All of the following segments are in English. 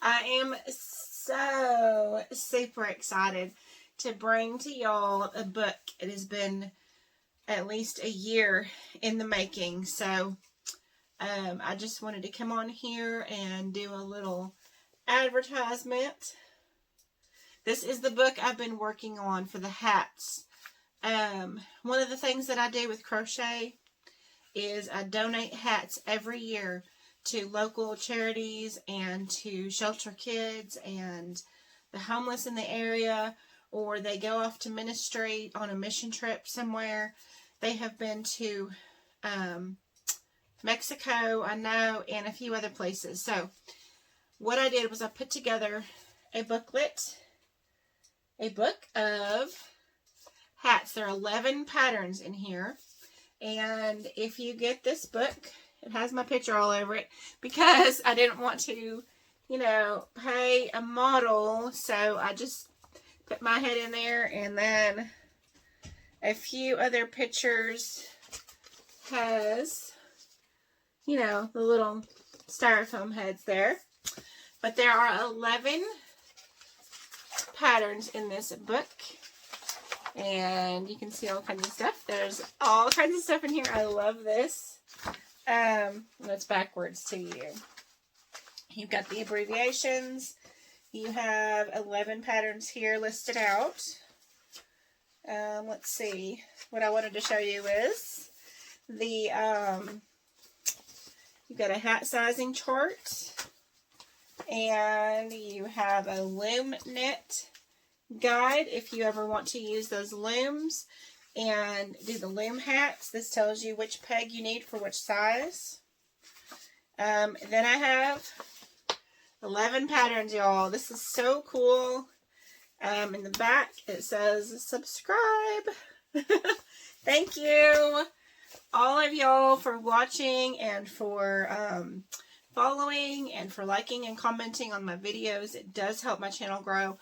I am so super excited to bring to y'all a book. It has been at least a year in the making, so I just wanted to come on here and do a little advertisement. This is the book I've been working on for the hats. One of the things that I do with crochet is I donate hats every year to local charities and to shelter kids and the homeless in the area, or they go off to ministry on a mission trip somewhere. They have been to Mexico, I know, and a few other places. So what I did was I put together a booklet, a book of hats. There are 11 patterns in here. And if you get this book, it has my picture all over it because I didn't want to, pay a model. So I just put my head in there, and then a few other pictures has, the little styrofoam heads there. But there are 11 patterns in this book. And you can see all kinds of stuff. There's all kinds of stuff in here. I love this. It's backwards to you. You've got the abbreviations. You have 11 patterns here listed out. Let's see. What I wanted to show you is the, you've got a hat sizing chart. And you have a loom knit guide if you ever want to use those looms and do the loom hats. This tells you which peg you need for which size. Then I have 11 patterns, y'all. This is so cool. In the back it says subscribe. Thank you all of y'all for watching and for following and for liking and commenting on my videos. It does help my channel grow.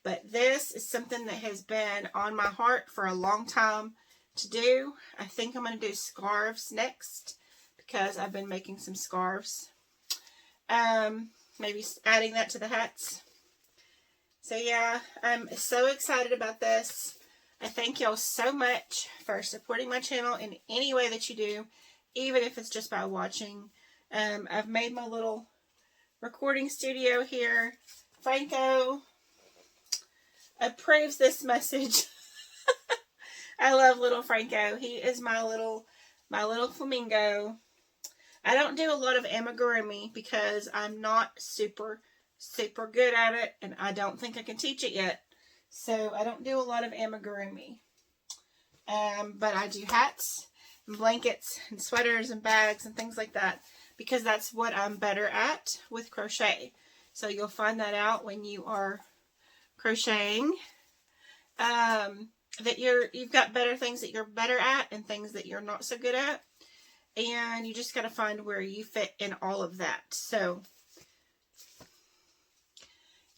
But this is something that has been on my heart for a long time to do. I think I'm going to do scarves next because I've been making some scarves. Maybe adding that to the hats. So yeah, I'm so excited about this. I thank y'all so much for supporting my channel in any way that you do, even if it's just by watching. I've made my little recording studio here. Franco approves this message. I love little Franco. He is my little flamingo. I don't do a lot of amigurumi because I'm not super good at it, and I don't think I can teach it yet. So I don't do a lot of amigurumi. But I do hats and blankets and sweaters and bags and things like that because that's what I'm better at with crochet. So you'll find that out when you are crocheting, that you've got better things that you're better at and things that you're not so good at, and you just got to find where you fit in all of that. So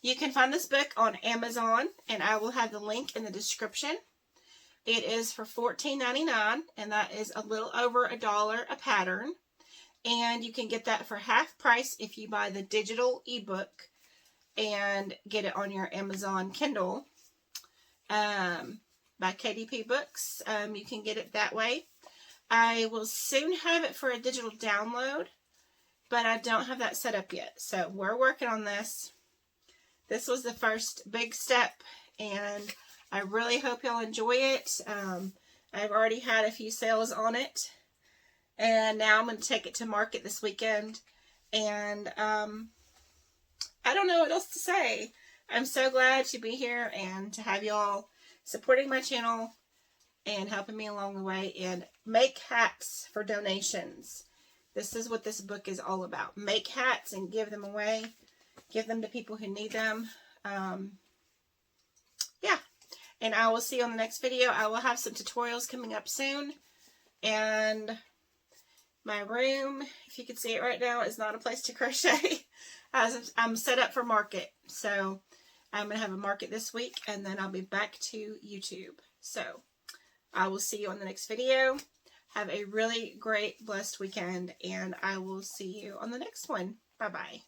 you can find this book on Amazon, and I will have the link in the description. It is for $14.99, and that is a little over $1 a pattern, and you can get that for half price if you buy the digital ebook and get it on your Amazon Kindle by KDP Books. You can get it that way. I will soon have it for a digital download, but I don't have that set up yet. So we're working on this. This was the first big step, and I really hope y'all enjoy it. I've already had a few sales on it, and now I'm going to take it to market this weekend. And I don't know what else to say. I'm so glad to be here and to have y'all supporting my channel and helping me along the way, and make hats for donations. This is what this book is all about. Make hats and give them away. Give them to people who need them. Yeah. And I will see you on the next video. I will have some tutorials coming up soon. And my room, if you can see it right now, is not a place to crochet. I'm set up for market. So I'm going to have a market this week, and then I'll be back to YouTube. So I will see you on the next video. Have a really great, blessed weekend, and I will see you on the next one. Bye-bye.